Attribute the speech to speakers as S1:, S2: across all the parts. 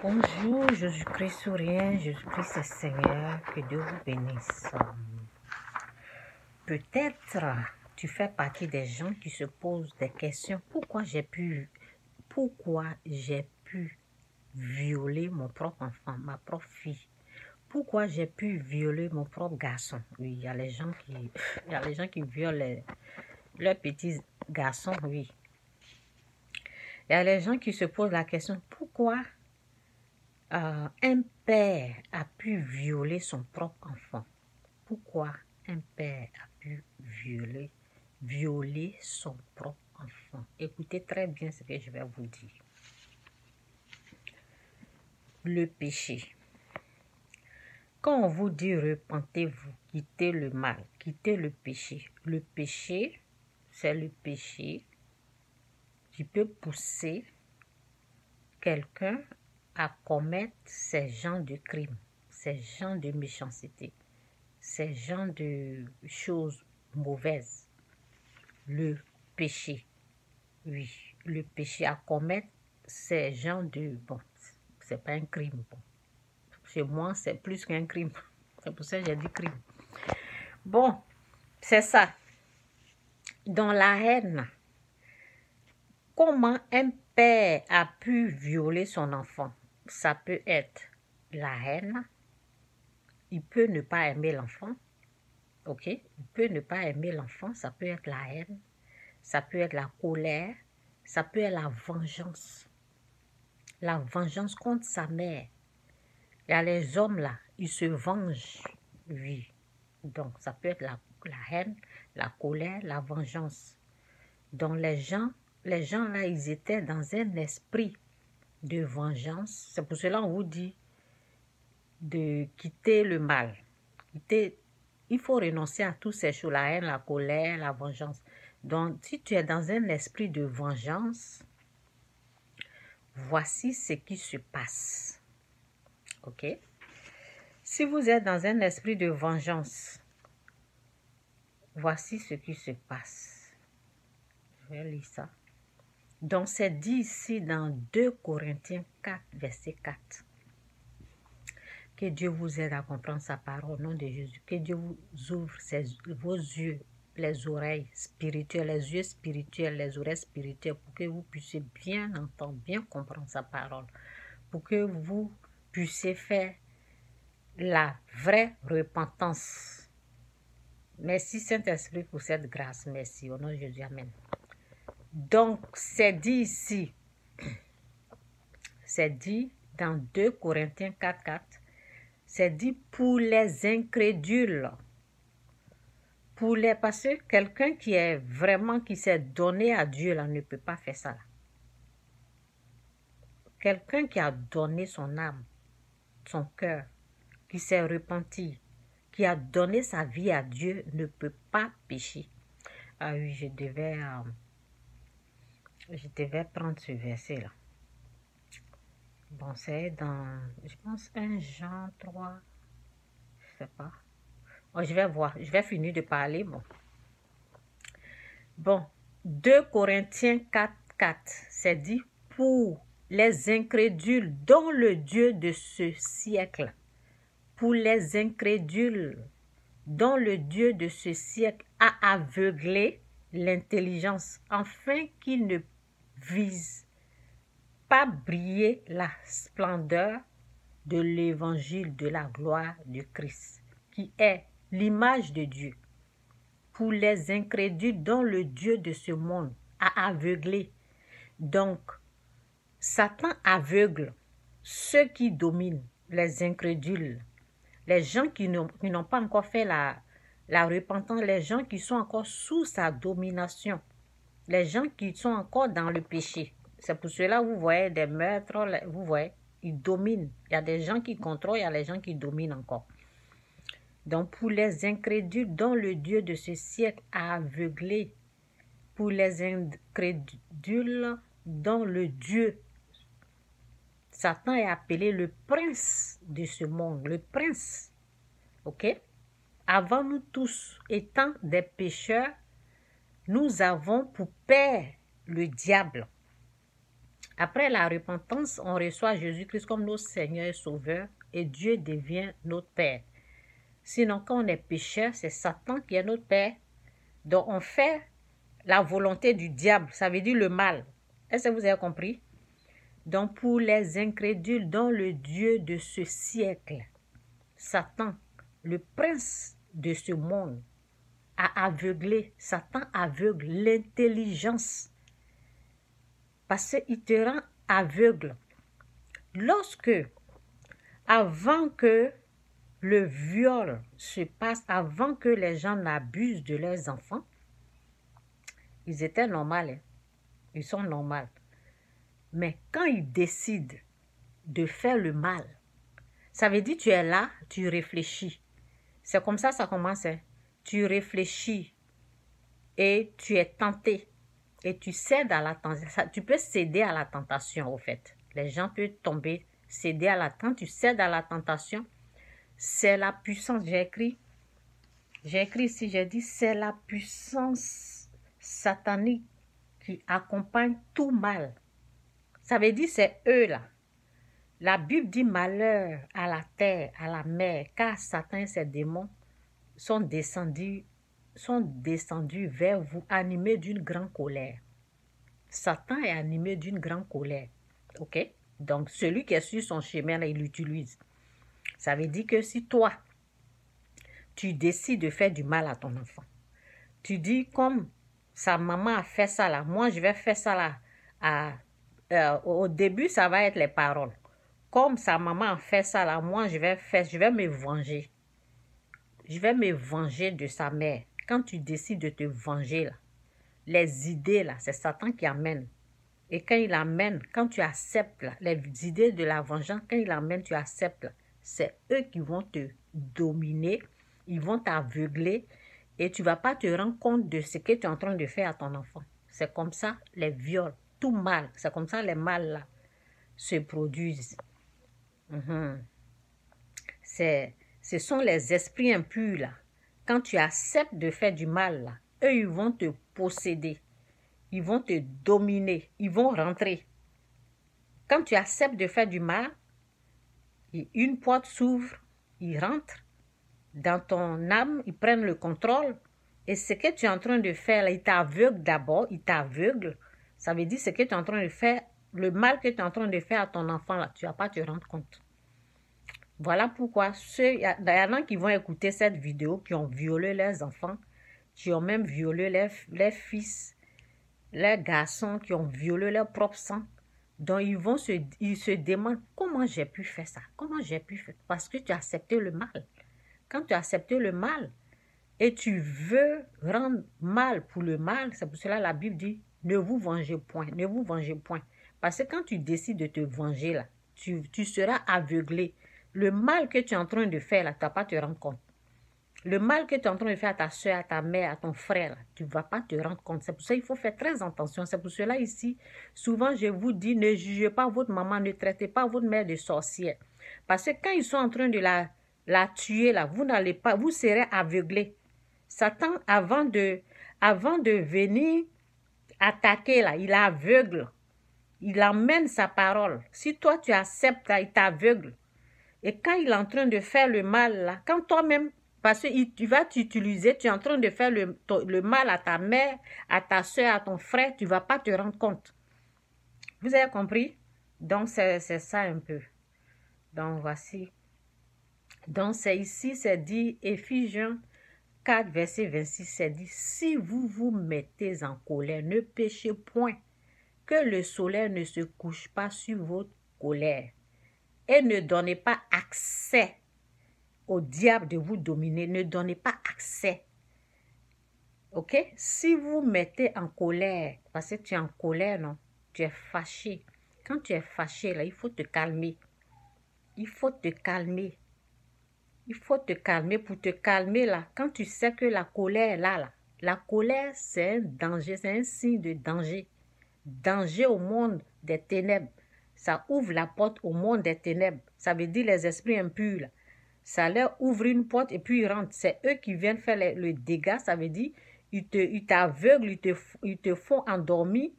S1: Bonjour, Jésus-Christ souriant, Jésus-Christ est Seigneur, que Dieu vous bénisse. Peut-être tu fais partie des gens qui se posent des questions. Pourquoi j'ai pu violer mon propre enfant, ma propre fille? Pourquoi j'ai pu violer mon propre garçon? Oui, il y a les gens qui violent leurs petits garçons, oui. Il y a les gens qui se posent la question, pourquoi un père a pu violer son propre enfant? Pourquoi un père a pu violer son propre enfant? Écoutez très bien ce que je vais vous dire. Le péché. Quand on vous dit repentez-vous, quittez le mal, quittez le péché, c'est le péché qui peut pousser quelqu'un à commettre ces genres de crimes, ces genres de méchanceté, ces genres de choses mauvaises. Le péché, oui, le péché à commettre ces genres de... Bon, c'est pas un crime, bon. Chez moi, c'est plus qu'un crime. C'est pour ça que j'ai dit crime. Bon, c'est ça. Dans la haine, comment un père a pu violer son enfant? Ça peut être la haine. Il peut ne pas aimer l'enfant. Ok? Il peut ne pas aimer l'enfant. Ça peut être la haine. Ça peut être la colère. Ça peut être la vengeance. La vengeance contre sa mère. Il y a les hommes là, ils se vengent. Oui. Donc, ça peut être la haine, la colère, la vengeance. Donc, les gens là, ils étaient dans un esprit de vengeance. C'est pour cela qu'on vous dit de quitter le mal. Il faut renoncer à toutes ces choses, la haine, la colère, la vengeance. Donc, si tu es dans un esprit de vengeance, voici ce qui se passe. Ok? Si vous êtes dans un esprit de vengeance, voici ce qui se passe. Je vais lire ça. Donc, c'est dit ici dans 2 Corinthiens 4, verset 4. Que Dieu vous aide à comprendre sa parole au nom de Jésus. Que Dieu vous ouvre vos yeux, les oreilles spirituelles, les yeux spirituels, les oreilles spirituelles, pour que vous puissiez bien entendre, bien comprendre sa parole. Pour que vous puissiez faire la vraie repentance. Merci Saint-Esprit pour cette grâce. Merci. Au nom de Jésus. Amen. Donc, c'est dit ici. C'est dit dans 2 Corinthiens 4, 4. C'est dit pour les incrédules. Parce que quelqu'un qui est vraiment, qui s'est donné à Dieu, là, ne peut pas faire ça. Là. Quelqu'un qui a donné son âme, son cœur, qui s'est repenti, qui a donné sa vie à Dieu, ne peut pas pécher. Ah oui, je devais prendre ce verset-là. Bon, c'est dans, je pense, 1 Jean 3, je sais pas. Oh, je vais voir, je vais finir de parler, bon. Bon, 2 Corinthiens 4, 4, c'est dit pour les incrédules dont le Dieu de ce siècle. Pour les incrédules dont le Dieu de ce siècle a aveuglé l'intelligence, afin qu'ils ne visent pas briller la splendeur de l'évangile de la gloire de Christ, qui est l'image de Dieu. Pour les incrédules dont le Dieu de ce monde a aveuglé. Donc, Satan aveugle ceux qui dominent, les incrédules, les gens qui n'ont pas encore fait la repentance, les gens qui sont encore sous sa domination, les gens qui sont encore dans le péché. C'est pour cela que vous voyez des meurtres, vous voyez, ils dominent. Il y a des gens qui contrôlent, il y a des gens qui dominent encore. Donc, pour les incrédules dont le Dieu de ce siècle a aveuglé, pour les incrédules dont le Dieu, Satan est appelé le prince de ce monde, le prince. Ok? Avant nous tous, étant des pécheurs, nous avons pour père le diable. Après la repentance, on reçoit Jésus-Christ comme notre Seigneur et Sauveur et Dieu devient notre Père. Sinon, quand on est pécheur, c'est Satan qui est notre Père. Donc, on fait la volonté du diable, ça veut dire le mal. Est-ce que vous avez compris? Donc, pour les incrédules, dont le Dieu de ce siècle, Satan, le prince de ce monde, a aveuglé, Satan aveugle l'intelligence. Parce qu'il te rend aveugle. Lorsque, avant que le viol se passe, avant que les gens n'abusent de leurs enfants, ils étaient normaux, hein? Ils sont normaux. Mais quand ils décident de faire le mal, ça veut dire que tu es là, tu réfléchis. C'est comme ça commence. Hein? Tu réfléchis et tu es tenté. Et tu cèdes à la tentation. Tu peux céder à la tentation, au fait. Les gens peuvent tomber, céder à la tentation. Quand tu cèdes à la tentation, c'est la puissance. J'ai écrit ici, j'ai dit, c'est la puissance satanique qui accompagne tout mal. Ça veut dire c'est eux là. La Bible dit malheur à la terre, à la mer, car Satan et ses démons sont descendus vers vous, animés d'une grande colère. Satan est animé d'une grande colère. Ok? Donc, celui qui est sur son chemin, là, il l'utilise. Ça veut dire que si toi, tu décides de faire du mal à ton enfant, tu dis comme sa maman a fait ça là, moi je vais faire ça là. Au début, ça va être les paroles. Comme sa maman a fait ça là, moi je vais me venger. Je vais me venger de sa mère. Quand tu décides de te venger là, les idées là, c'est Satan qui amène. Et quand il amène, quand tu acceptes là, les idées de la vengeance, quand il amène, tu acceptes là, c'est eux qui vont te dominer, ils vont t'aveugler et tu ne vas pas te rendre compte de ce que tu es en train de faire à ton enfant. C'est comme ça les viols, tout mal, c'est comme ça les mâles là se produisent. Ce sont les esprits impurs là. Quand tu acceptes de faire du mal là, eux ils vont te posséder. Ils vont te dominer. Ils vont rentrer. Quand tu acceptes de faire du mal, une porte s'ouvre, ils rentrent dans ton âme, ils prennent le contrôle. Et ce que tu es en train de faire, là, ils t'aveuglent d'abord, ils t'aveuglent. Ça veut dire ce que tu es en train de faire, le mal que tu es en train de faire à ton enfant, là, tu ne vas pas te rendre compte. Voilà pourquoi il y en a qui vont écouter cette vidéo, qui ont violé leurs enfants, qui ont même violé leurs fils, les garçons qui ont violé leur propre sang. Donc, ils se demandent comment j'ai pu faire ça. Comment j'ai pu faire ça? Parce que tu as accepté le mal. Quand tu as accepté le mal et tu veux rendre mal pour le mal, c'est pour cela que la Bible dit ne vous vengez point. Ne vous vengez point. Parce que quand tu décides de te venger, là, tu seras aveuglé. Le mal que tu es en train de faire, là, tu ne vas pas te rendre compte. Le mal que tu es en train de faire à ta soeur, à ta mère, à ton frère, tu ne vas pas te rendre compte. C'est pour ça qu'il faut faire très attention. C'est pour cela ici, souvent je vous dis, ne jugez pas votre maman, ne traitez pas votre mère de sorcière. Parce que quand ils sont en train de la tuer, là, vous n'allez pas, vous serez aveuglé. Satan, avant de venir attaquer, là, il aveugle. Il amène sa parole. Si toi tu acceptes, là, il t'aveugle. Et quand il est en train de faire le mal, là, quand toi-même, parce que va t'utiliser, tu es en train de faire le mal à ta mère, à ta soeur, à ton frère, tu ne vas pas te rendre compte. Vous avez compris? Donc, c'est ça un peu. Donc, voici. Donc, c'est ici, c'est dit, Éphésiens 4, verset 26, c'est dit, si vous vous mettez en colère, ne péchez point, que le soleil ne se couche pas sur votre colère. Et ne donnez pas accès au diable de vous dominer. Ne donnez pas accès. Ok? Si vous mettez en colère, parce que tu es en colère, non? Tu es fâché. Quand tu es fâché, là, il faut te calmer. Il faut te calmer. Il faut te calmer. Pour te calmer, là, quand tu sais que la colère est là, la colère, c'est un danger, c'est un signe de danger. Danger au monde des ténèbres. Ça ouvre la porte au monde des ténèbres. Ça veut dire les esprits impurs, là. Ça leur ouvre une porte et puis ils rentrent. C'est eux qui viennent faire le dégât. Ça veut dire ils t'aveuglent, ils te font endormir.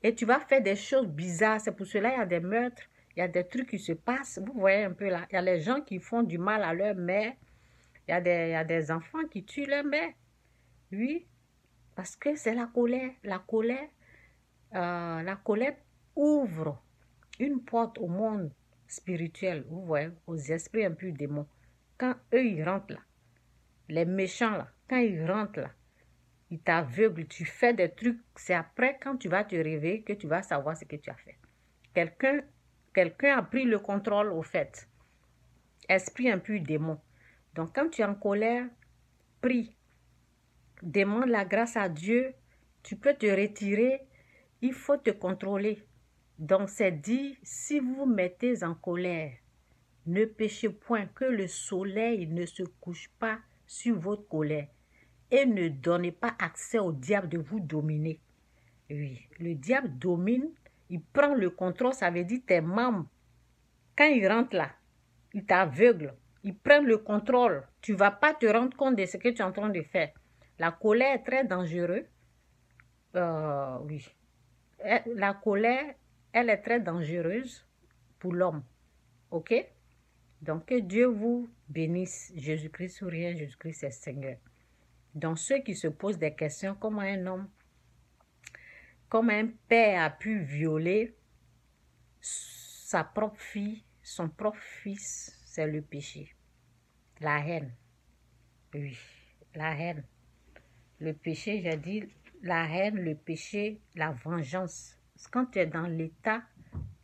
S1: Et tu vas faire des choses bizarres. C'est pour cela qu'il y a des meurtres, il y a des trucs qui se passent. Vous voyez un peu là. Il y a les gens qui font du mal à leur mère. Il y a des enfants qui tuent leur mère. Oui, parce que c'est la colère. La colère ouvre une porte au monde spirituel, vous voyez, aux esprits un peu démons. Quand eux, ils rentrent là, les méchants là, quand ils rentrent là, ils t'aveuglent, tu fais des trucs. C'est après, quand tu vas te réveiller, que tu vas savoir ce que tu as fait. Quelqu'un a pris le contrôle au fait. Esprit un peu démon. Donc, quand tu es en colère, prie. Demande la grâce à Dieu. Tu peux te retirer. Il faut te contrôler. Donc, c'est dit, si vous vous mettez en colère, ne péchez point, que le soleil ne se couche pas sur votre colère. Et ne donnez pas accès au diable de vous dominer. Oui, le diable domine, il prend le contrôle, ça veut dire tes membres. Quand il rentre là, il t'aveugle, il prend le contrôle. Tu ne vas pas te rendre compte de ce que tu es en train de faire. La colère est très dangereuse. Oui. La colère, elle est très dangereuse pour l'homme. OK? Donc, que Dieu vous bénisse. Jésus-Christ sourire, Jésus-Christ est Seigneur. Donc, ceux qui se posent des questions, comment un homme, comment un père a pu violer sa propre fille, son propre fils, c'est le péché. La haine. Oui, la haine. Le péché, j'ai dit, la haine, le péché, la vengeance. Quand tu es dans l'état,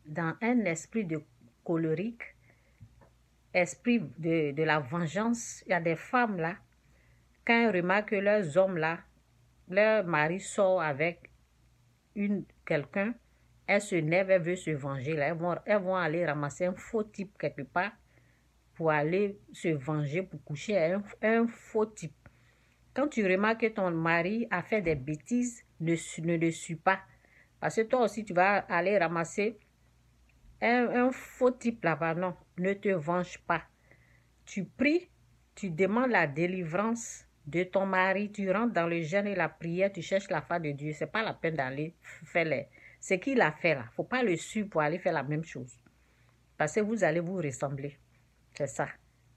S1: dans un esprit de colérique, esprit de la vengeance, il y a des femmes là, quand elles remarquent que leurs hommes là, leur mari sort avec quelqu'un, elles se lèvent, elles veulent se venger là, elles vont aller ramasser un faux type quelque part pour aller se venger, pour coucher à un faux type. Quand tu remarques que ton mari a fait des bêtises, ne le suis pas. Parce que toi aussi, tu vas aller ramasser un faux type là-bas. Non, ne te venge pas. Tu pries, tu demandes la délivrance de ton mari, tu rentres dans le jeûne et la prière, tu cherches la face de Dieu. Ce n'est pas la peine d'aller faire ce qu'il a fait là. Il ne faut pas le suivre pour aller faire la même chose. Parce que vous allez vous ressembler. C'est ça.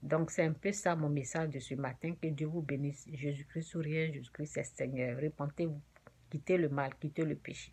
S1: Donc, c'est un peu ça mon message de ce matin. Que Dieu vous bénisse. Jésus-Christ sourire, Jésus-Christ est Seigneur. Repentez-vous. Quittez le mal, quittez le péché.